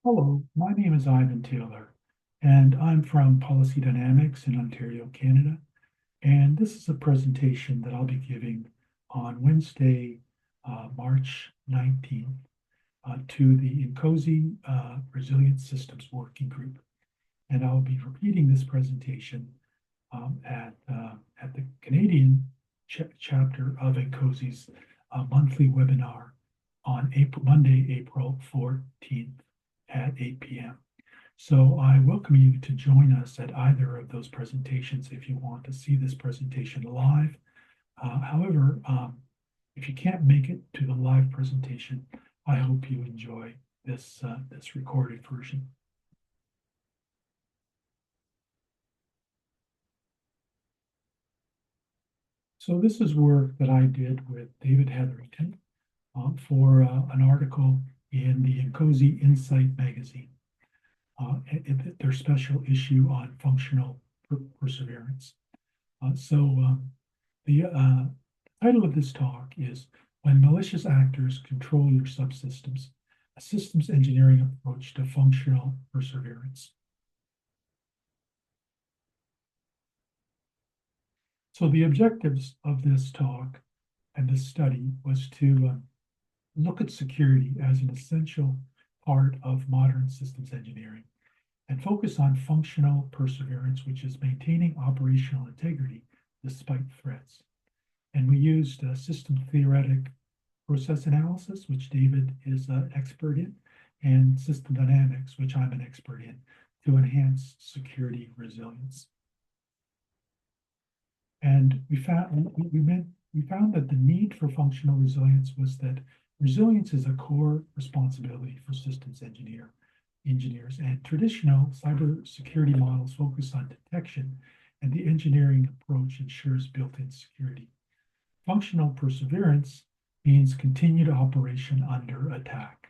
Hello, my name is Ivan Taylor, and I'm from Policy Dynamics in Ontario, Canada. And this is a presentation that I'll be giving on Wednesday, March 19th, to the INCOSE Resilient Systems Working Group. And I'll be repeating this presentation at the Canadian chapter of INCOSE's monthly webinar on Monday, April 14th at 8 p.m. So I welcome you to join us at either of those presentations if you want to see this presentation live. However, if you can't make it to the live presentation, I hope you enjoy this recorded version. So this is work that I did with David Heatherington for an article in the INCOSE INSIGHT magazine, their special issue on functional perseverance. The title of this talk is When Malicious Actors Control Your Subsystems, a Systems Engineering Approach to Functional Perseverance. So the objectives of this talk and this study was to look at security as an essential part of modern systems engineering and focus on functional perseverance, which is maintaining operational integrity despite threats. And we used system theoretic process analysis, which David is an expert in, and system dynamics, which I'm an expert in, to enhance security resilience. And we found that the need for functional resilience was that resilience is a core responsibility for systems engineers, and traditional cybersecurity models focus on detection, and the engineering approach ensures built-in security. Functional perseverance means continued operation under attack.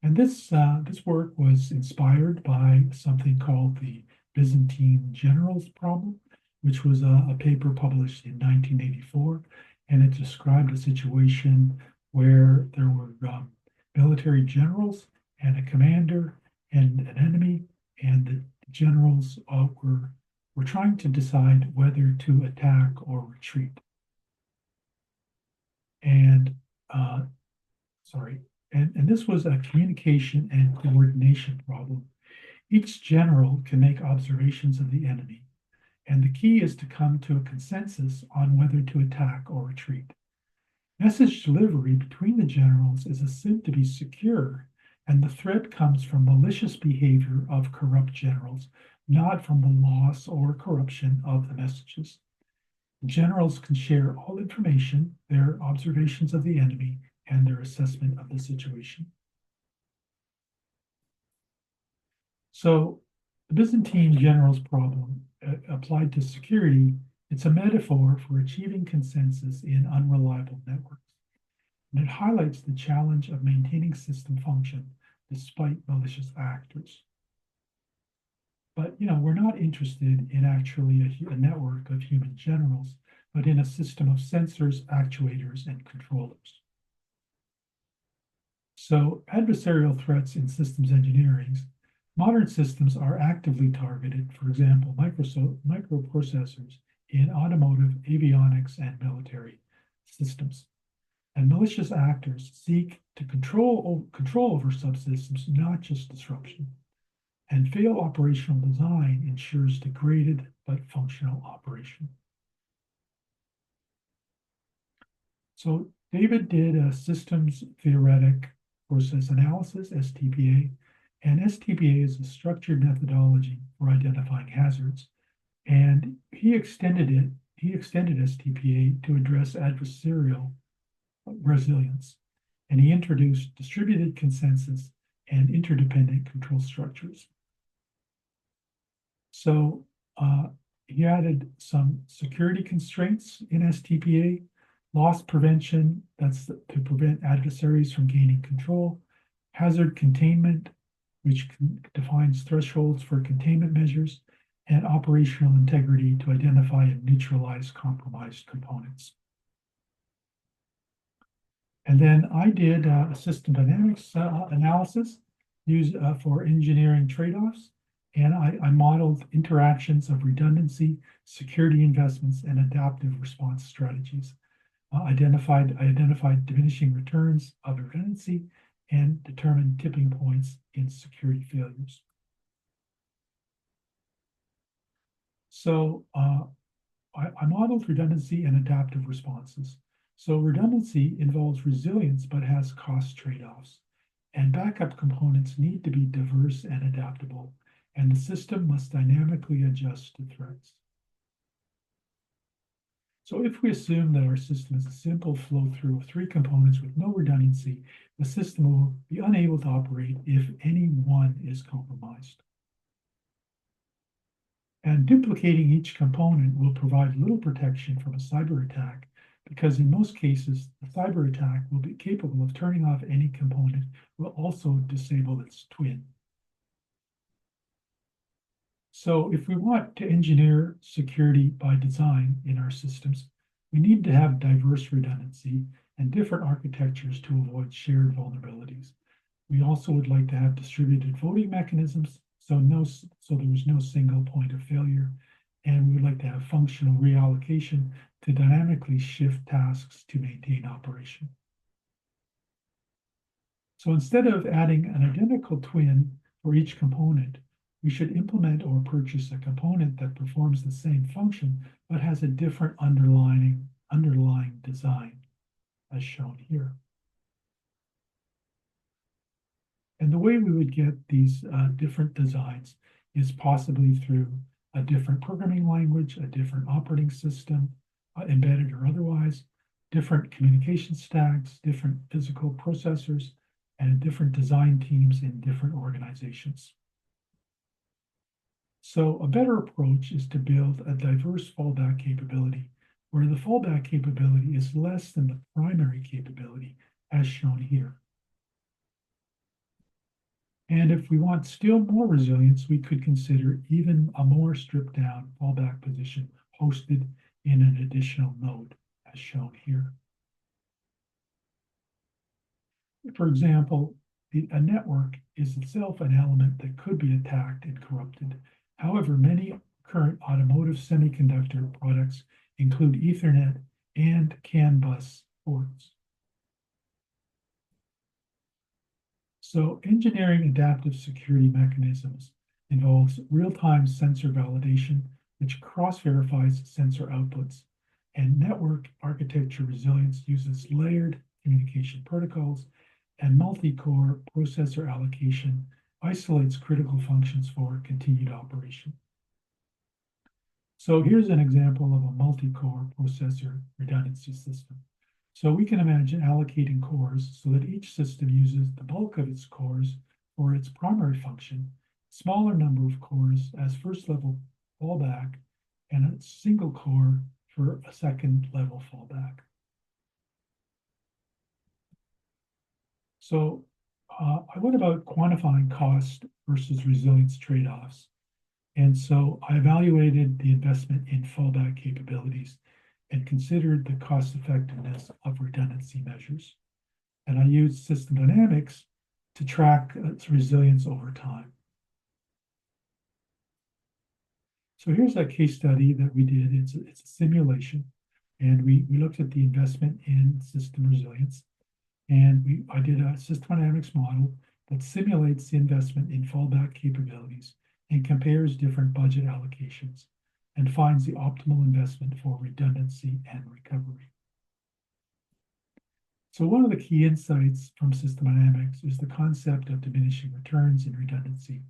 And this work was inspired by something called the Byzantine generals problem, which was a paper published in 1984, and it described a situation where there were military generals and a commander and an enemy, and the generals were trying to decide whether to attack or retreat. And this was a communication and coordination problem. Each general can make observations of the enemy, and the key is to come to a consensus on whether to attack or retreat. Message delivery between the generals is assumed to be secure, and the threat comes from malicious behavior of corrupt generals, not from the loss or corruption of the messages. The generals can share all information, their observations of the enemy, and their assessment of the situation. So the Byzantine generals problem applied to security, it's a metaphor for achieving consensus in unreliable networks. And it highlights the challenge of maintaining system function despite malicious actors. But we're not interested in actually a network of human generals, but in a system of sensors, actuators, and controllers. So adversarial threats in systems engineering, modern systems are actively targeted, for example, microprocessors in automotive, avionics, and military systems. And malicious actors seek to control over subsystems, not just disruption. And failed operational design ensures degraded but functional operation. So David did a systems theoretic process analysis, STPA, and STPA is a structured methodology for identifying hazards. And he extended STPA to address adversarial resilience. And he introduced distributed consensus and interdependent control structures. So he added some security constraints in STPA, loss prevention, that's to prevent adversaries from gaining control, hazard containment, which defines thresholds for containment measures, and operational integrity to identify and neutralize compromised components. And then I did a system dynamics analysis used for engineering trade-offs. And I modeled interactions of redundancy, security investments, and adaptive response strategies. I identified diminishing returns of redundancy and determined tipping points in security failures. So I modeled redundancy and adaptive responses. So redundancy involves resilience, but has cost trade-offs. And backup components need to be diverse and adaptable, and the system must dynamically adjust to threats. So if we assume that our system is a simple flow through of 3 components with no redundancy, the system will be unable to operate if any one is compromised. And duplicating each component will provide little protection from a cyber attack, because in most cases, the cyber attack will be capable of turning off any component, will also disable its twin. So if we want to engineer security by design in our systems, we need to have diverse redundancy and different architectures to avoid shared vulnerabilities. We also would like to have distributed voting mechanisms, so there was no single point of failure. And we would like to have functional reallocation to dynamically shift tasks to maintain operation. So instead of adding an identical twin for each component, we should implement or purchase a component that performs the same function, but has a different underlying design, as shown here. And the way we would get these different designs is possibly through a different programming language, a different operating system, embedded or otherwise, different communication stacks, different physical processors, and different design teams in different organizations. So a better approach is to build a diverse fallback capability, where the fallback capability is less than the primary capability, as shown here. And if we want still more resilience, we could consider even a more stripped down fallback position hosted in an additional node, as shown here. For example, a network is itself an element that could be attacked and corrupted. However, many current automotive semiconductor products include Ethernet and CAN bus ports. So engineering adaptive security mechanisms involves real-time sensor validation, which cross-verifies sensor outputs, and network architecture resilience uses layered communication protocols, and multi-core processor allocation isolates critical functions for continued operation. So here's an example of a multi-core processor redundancy system. So we can imagine allocating cores so that each system uses the bulk of its cores for its primary function, smaller number of cores as first level fallback, and a single core for a second level fallback. So I went about quantifying cost versus resilience trade-offs. And so I evaluated the investment in fallback capabilities and considered the cost effectiveness of redundancy measures. And I used system dynamics to track its resilience over time. So here's a case study that we did. It's a simulation, and we looked at the investment in system resilience. And I did a system dynamics model that simulates the investment in fallback capabilities and compares different budget allocations and finds the optimal investment for redundancy and recovery. So one of the key insights from system dynamics is the concept of diminishing returns in redundancy.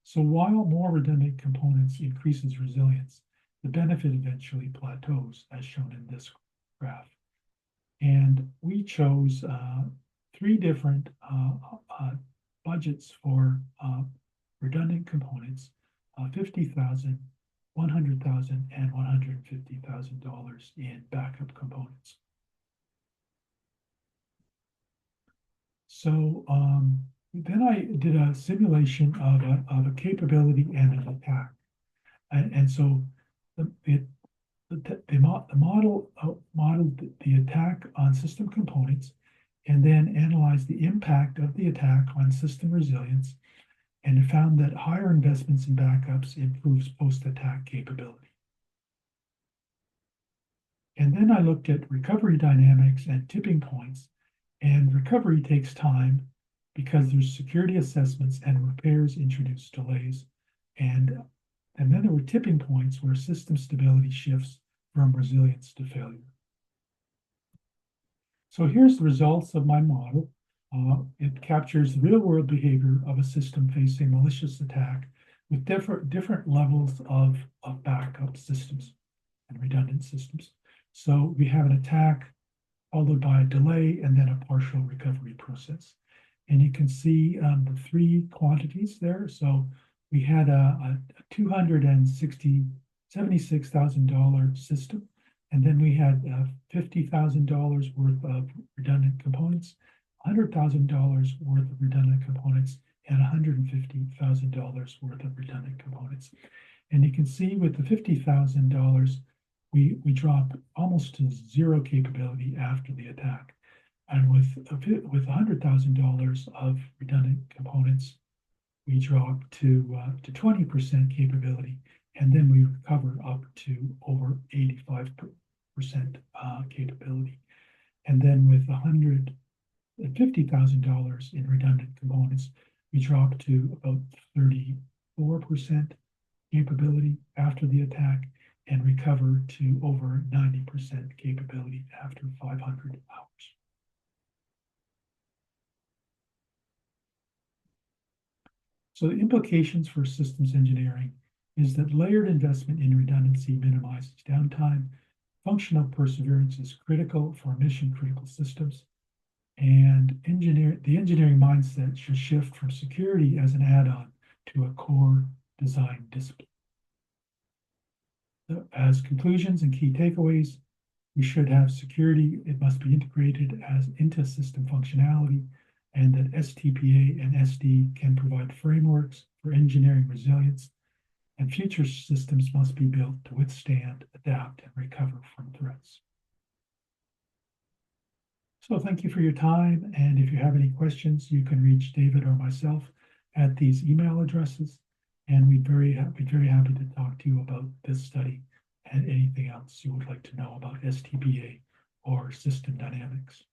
So while more redundant components increases resilience, the benefit eventually plateaus, as shown in this graph. And we chose 3 different budgets for redundant components, $50,000, $100,000, and $150,000 in backup components. So then I did a simulation of a capability and an attack. And so the model modeled the attack on system components and then analyzed the impact of the attack on system resilience, and it found that higher investments in backups improves post-attack capability. And then I looked at recovery dynamics and tipping points, and recovery takes time because there's security assessments and repairs introduce delays. And then there were tipping points where system stability shifts from resilience to failure. So here's the results of my model. It captures the real-world behavior of a system facing malicious attack with different levels of backup systems and redundant systems. So we have an attack followed by a delay and then a partial recovery process. And you can see the three quantities there. So we had a $76,000 system, and then we had $50,000 worth of redundant components, $100,000 worth of redundant components, and $150,000 worth of redundant components. And you can see with the $50,000, we dropped almost to zero capability after the attack. And with $100,000 of redundant components, we drop to 20% capability, and then we recover up to over 85% capability. And then with $150,000 in redundant components, we drop to about 34% capability after the attack and recover to over 90% capability after 500 hours. So the implications for systems engineering is that layered investment in redundancy minimizes downtime. Functional perseverance is critical for mission-critical systems. And the engineering mindset should shift from security as an add-on to a core design discipline. As conclusions and key takeaways, we should have security. It must be integrated into system functionality, and that STPA and SD can provide frameworks for engineering resilience, and future systems must be built to withstand, adapt, and recover from threats. So thank you for your time, and if you have any questions, you can reach David or myself at these email addresses, and we'd be very happy to talk to you about this study and anything else you would like to know about STPA or system dynamics.